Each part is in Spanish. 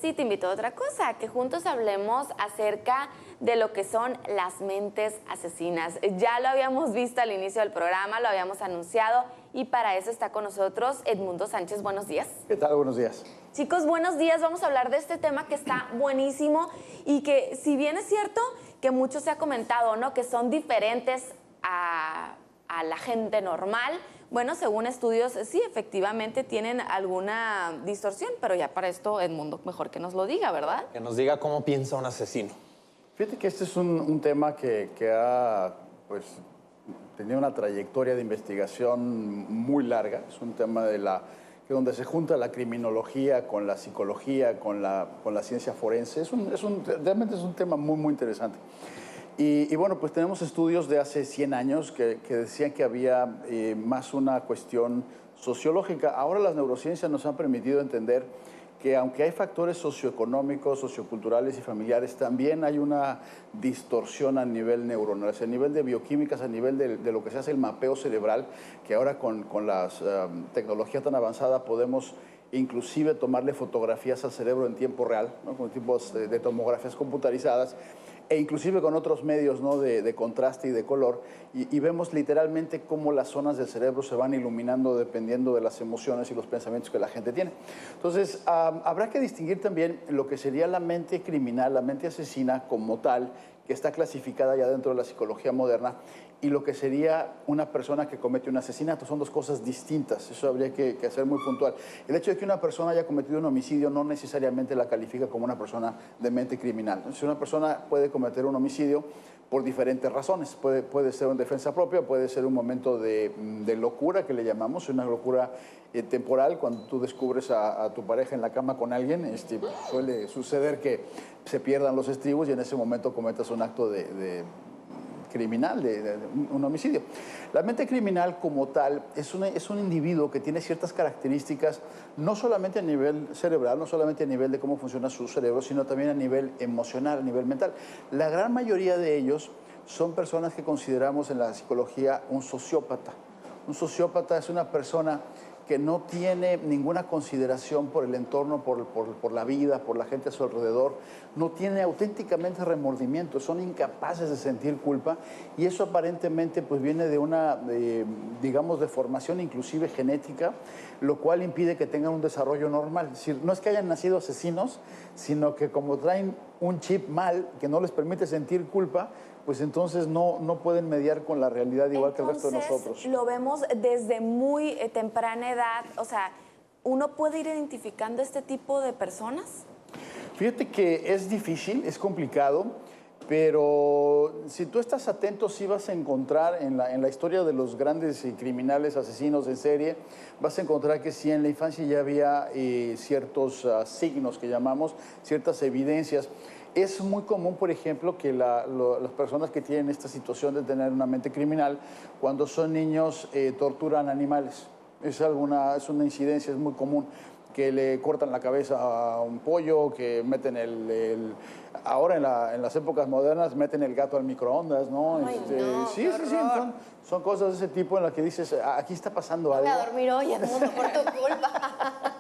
sí te invito a otra cosa, que juntos hablemos acerca de lo que son las mentes asesinas. Ya lo habíamos visto al inicio del programa, lo habíamos anunciado y para eso está con nosotros Edmundo Sánchez. Buenos días. ¿Qué tal? Buenos días. Chicos, buenos días. Vamos a hablar de este tema que está buenísimo y que, si bien es cierto que mucho se ha comentado, ¿no?, que son diferentes a la gente normal, bueno, según estudios, sí, efectivamente tienen alguna distorsión, pero ya para esto Edmundo mejor que nos lo diga, ¿verdad? Que nos diga cómo piensa un asesino. Fíjate que este es un tema que ha tenido una trayectoria de investigación muy larga. Es un tema donde se junta la criminología con la psicología, con la ciencia forense. Realmente es un tema muy, muy interesante. Y bueno, pues tenemos estudios de hace 100 años que decían que había más una cuestión sociológica. Ahora las neurociencias nos han permitido entender que aunque hay factores socioeconómicos, socioculturales y familiares, también hay una distorsión a nivel neuronal, a nivel de bioquímicas, a nivel de lo que se hace el mapeo cerebral, que ahora con las tecnologías tan avanzadas podemos inclusive tomarle fotografías al cerebro en tiempo real, ¿no?, con tipos de tomografías computarizadas, e inclusive con otros medios, ¿no?, de contraste y de color, y vemos literalmente cómo las zonas del cerebro se van iluminando dependiendo de las emociones y los pensamientos que la gente tiene. Entonces, habrá que distinguir también lo que sería la mente criminal, la mente asesina como tal, que está clasificada ya dentro de la psicología moderna, y lo que sería una persona que comete un asesinato. Son dos cosas distintas, eso habría que hacer muy puntual. El hecho de que una persona haya cometido un homicidio no necesariamente la califica como una persona de mente criminal. Si una persona puede cometer un homicidio por diferentes razones, puede ser en defensa propia, puede ser un momento de locura, que le llamamos, una locura temporal, cuando tú descubres a tu pareja en la cama con alguien, suele suceder que se pierdan los estribos y en ese momento cometas un acto criminal, de un homicidio. La mente criminal como tal es un individuo que tiene ciertas características, no solamente a nivel cerebral, no solamente a nivel de cómo funciona su cerebro, sino también a nivel emocional, a nivel mental. La gran mayoría de ellos son personas que consideramos en la psicología un sociópata. Un sociópata es una persona que no tiene ninguna consideración por el entorno, por la vida, por la gente a su alrededor, no tiene auténticamente remordimiento, son incapaces de sentir culpa, y eso aparentemente pues viene de una, digamos, deformación inclusive genética, lo cual impide que tengan un desarrollo normal. Es decir, no es que hayan nacido asesinos, sino que como traen un chip mal que no les permite sentir culpa, pues entonces no pueden mediar con la realidad igual que el resto de nosotros. Lo vemos desde muy temprana edad, o sea, ¿uno puede ir identificando este tipo de personas? Fíjate que es difícil, es complicado, pero si tú estás atento, sí vas a encontrar en la historia de los grandes criminales, asesinos en serie, vas a encontrar que sí en la infancia ya había ciertos signos que llamamos, ciertas evidencias. Es muy común, por ejemplo, que las personas que tienen esta situación de tener una mente criminal, cuando son niños, torturan animales. Es una incidencia, es muy común, que le cortan la cabeza a un pollo, que meten ahora en las épocas modernas meten el gato al microondas, ¿no? Ay, no, sí, son cosas de ese tipo en las que dices, aquí está pasando algo. Voy a dormir hoy, Edmundo, por tu culpa.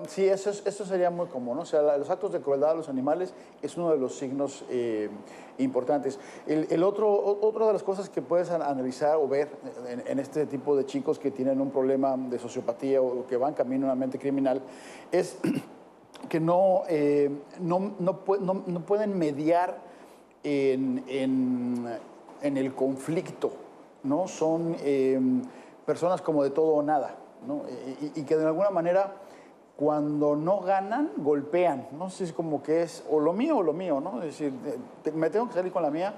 Sí, eso sería muy común, ¿no? O sea, los actos de crueldad a los animales es uno de los signos importantes. Otra de las cosas que puedes analizar o ver en este tipo de chicos que tienen un problema de sociopatía o que van camino a una mente criminal es que no pueden mediar en el conflicto, ¿no? Son personas como de todo o nada, ¿no? Y que de alguna manera, cuando no ganan, golpean, ¿no? Es como que es o lo mío, ¿no? Es decir, me tengo que salir con la mía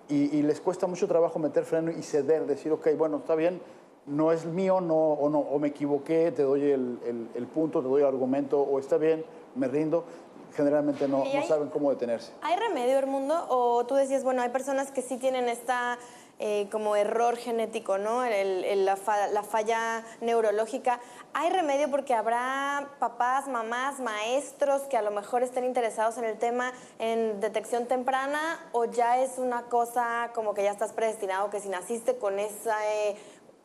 y les cuesta mucho trabajo meter freno y ceder, decir, ok, bueno, está bien, no es mío, o me equivoqué, te doy el punto, te doy el argumento, o está bien, me rindo. Generalmente no saben cómo detenerse. ¿Hay remedio, Edmundo? O tú decías, bueno, hay personas que sí tienen esta como error genético, ¿no? La falla neurológica. ¿Hay remedio? Porque habrá papás, mamás, maestros que a lo mejor estén interesados en el tema en detección temprana, o ya es una cosa como que ya estás predestinado, que si naciste con esa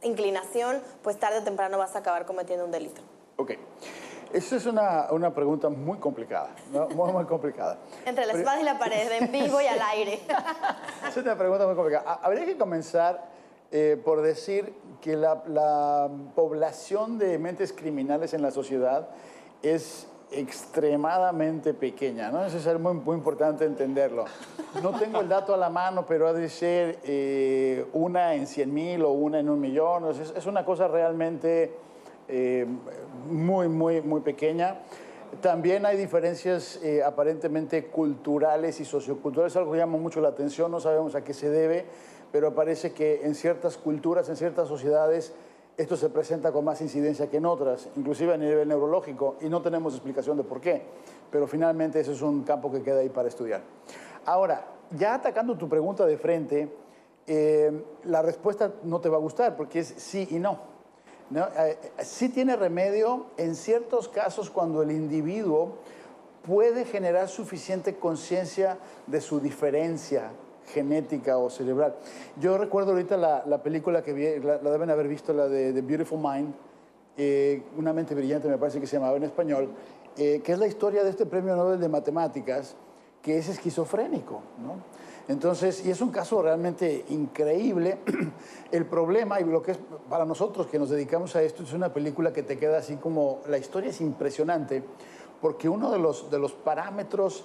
inclinación, pues tarde o temprano vas a acabar cometiendo un delito. Ok. Esa es una pregunta muy complicada, ¿no? Muy, muy complicada. Entre la espada y la pared, en vivo y al aire. Es una pregunta muy complicada. Habría que comenzar por decir que la población de mentes criminales en la sociedad es extremadamente pequeña, ¿no? Eso es muy, muy importante entenderlo. No tengo el dato a la mano, pero ha de ser una en 100,000 o una en 1,000,000. Es una cosa realmente muy, muy, muy pequeña. También hay diferencias aparentemente culturales y socioculturales, algo que llama mucho la atención, no sabemos a qué se debe, pero parece que en ciertas culturas, en ciertas sociedades, esto se presenta con más incidencia que en otras, inclusive a nivel neurológico, y no tenemos explicación de por qué, pero finalmente ese es un campo que queda ahí para estudiar. Ahora, ya atacando tu pregunta de frente, la respuesta no te va a gustar, porque es sí y no. ¿No? Sí tiene remedio en ciertos casos cuando el individuo puede generar suficiente conciencia de su diferencia genética o cerebral. Yo recuerdo ahorita la película que vi, la deben haber visto, la de The Beautiful Mind, Una mente brillante me parece que se llamaba en español, que es la historia de este premio Nobel de Matemáticas que es esquizofrénico, ¿no? Entonces, y es un caso realmente increíble. El problema, y lo que es para nosotros que nos dedicamos a esto, es una película que te queda así como, la historia es impresionante, porque uno de los parámetros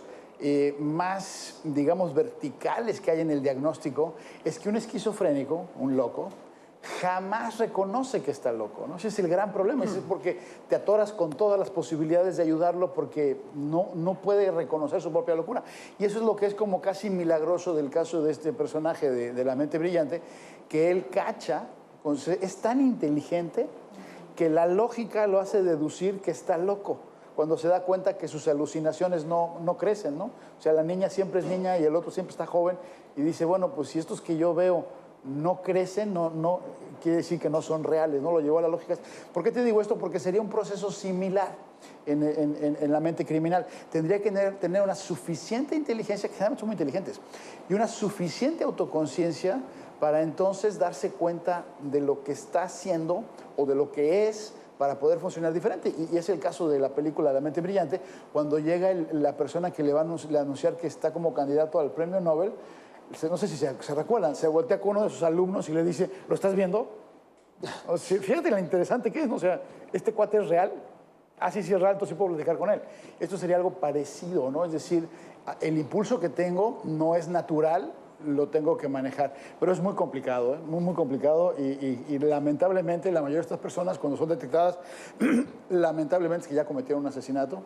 más, digamos, verticales que hay en el diagnóstico es que un esquizofrénico, un loco, jamás reconoce que está loco, ¿no? Ese es el gran problema, es porque te atoras con todas las posibilidades de ayudarlo porque no puede reconocer su propia locura. Y eso es lo que es como casi milagroso del caso de este personaje de la mente brillante, que él cacha, es tan inteligente que la lógica lo hace deducir que está loco, cuando se da cuenta que sus alucinaciones no crecen, ¿no? O sea, la niña siempre es niña y el otro siempre está joven, y dice, bueno, pues si estos que yo veo no crecen, no quiere decir que no son reales, no lo llevó a la lógica. ¿Por qué te digo esto? Porque sería un proceso similar en la mente criminal. Tendría que tener una suficiente inteligencia, que generalmente son muy inteligentes, y una suficiente autoconciencia para entonces darse cuenta de lo que está haciendo o de lo que es, para poder funcionar diferente. Y es el caso de la película La mente brillante, cuando llega la persona que le va a anunciar que está como candidato al premio Nobel. No sé si se recuerdan, se voltea con uno de sus alumnos y le dice, ¿lo estás viendo? O sea, fíjate lo interesante que es, ¿no? O sea, ¿este cuate es real? Ah, sí, sí es real, entonces sí puedo platicar con él. Esto sería algo parecido, ¿no? Es decir, el impulso que tengo no es natural, lo tengo que manejar. Pero es muy complicado, ¿eh? Muy, muy complicado, y lamentablemente la mayoría de estas personas, cuando son detectadas, lamentablemente es que ya cometieron un asesinato,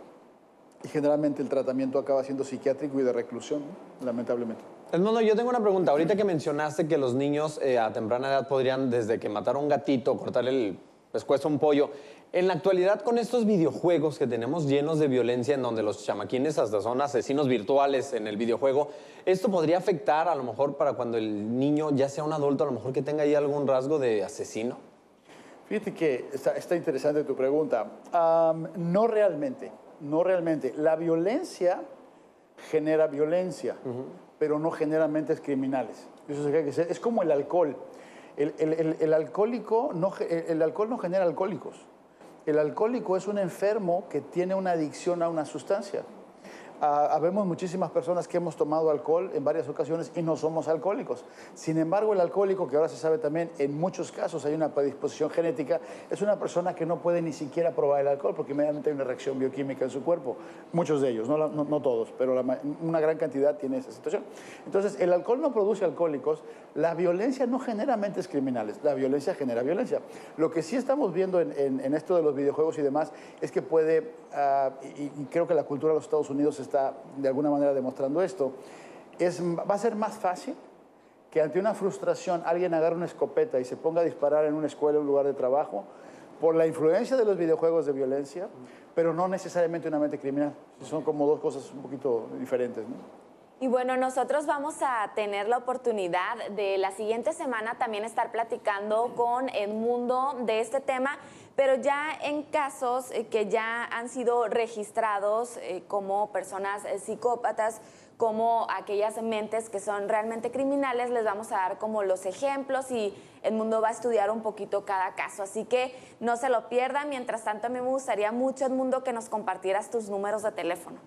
y generalmente el tratamiento acaba siendo psiquiátrico y de reclusión, ¿no? Lamentablemente. No, yo tengo una pregunta. Ahorita que mencionaste que los niños a temprana edad podrían, desde que matar a un gatito, cortarle el pescuezo a un pollo. En la actualidad, con estos videojuegos que tenemos llenos de violencia, en donde los chamaquines hasta son asesinos virtuales en el videojuego, ¿esto podría afectar a lo mejor para cuando el niño ya sea un adulto, a lo mejor que tenga ahí algún rasgo de asesino? Fíjate que está interesante tu pregunta. No realmente, no realmente. La violencia genera violencia, pero no genera mentes criminales. Eso se cree que es como el alcohol. El alcohólico el alcohol no genera alcohólicos. El alcohólico es un enfermo que tiene una adicción a una sustancia. Habemos muchísimas personas que hemos tomado alcohol en varias ocasiones y no somos alcohólicos. Sin embargo, el alcohólico, que ahora se sabe también, en muchos casos hay una predisposición genética, es una persona que no puede ni siquiera probar el alcohol porque inmediatamente hay una reacción bioquímica en su cuerpo. Muchos de ellos, no todos, pero una gran cantidad tiene esa situación. Entonces, el alcohol no produce alcohólicos, la violencia no genera mentes criminales, la violencia genera violencia. Lo que sí estamos viendo en esto de los videojuegos y demás es que puede, y creo que la cultura de los Estados Unidos está de alguna manera demostrando esto, va a ser más fácil que ante una frustración alguien agarre una escopeta y se ponga a disparar en una escuela o un lugar de trabajo por la influencia de los videojuegos de violencia, pero no necesariamente una mente criminal. Son como dos cosas un poquito diferentes, ¿no? Y bueno, nosotros vamos a tener la oportunidad de la siguiente semana también estar platicando con Edmundo de este tema, pero ya en casos que ya han sido registrados como personas psicópatas, como aquellas mentes que son realmente criminales, les vamos a dar como los ejemplos y Edmundo va a estudiar un poquito cada caso. Así que no se lo pierdan. Mientras tanto, a mí me gustaría mucho, Edmundo, que nos compartieras tus números de teléfono.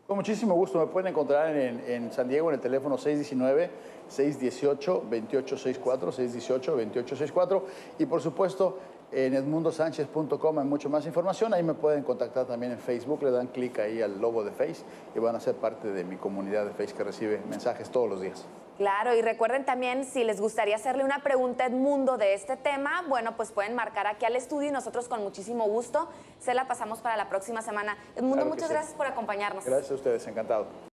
Con muchísimo gusto. Me pueden encontrar en San Diego en el teléfono 619-618-2864, 618-2864. Y por supuesto, en edmundosanchez.com hay mucho más información. Ahí me pueden contactar también en Facebook. Le dan clic ahí al logo de Face y van a ser parte de mi comunidad de Face que recibe mensajes todos los días. Claro, y recuerden también, si les gustaría hacerle una pregunta a Edmundo de este tema, bueno, pues pueden marcar aquí al estudio y nosotros con muchísimo gusto se la pasamos para la próxima semana. Edmundo, Claro que muchas sí. gracias por acompañarnos. Gracias a ustedes, encantado.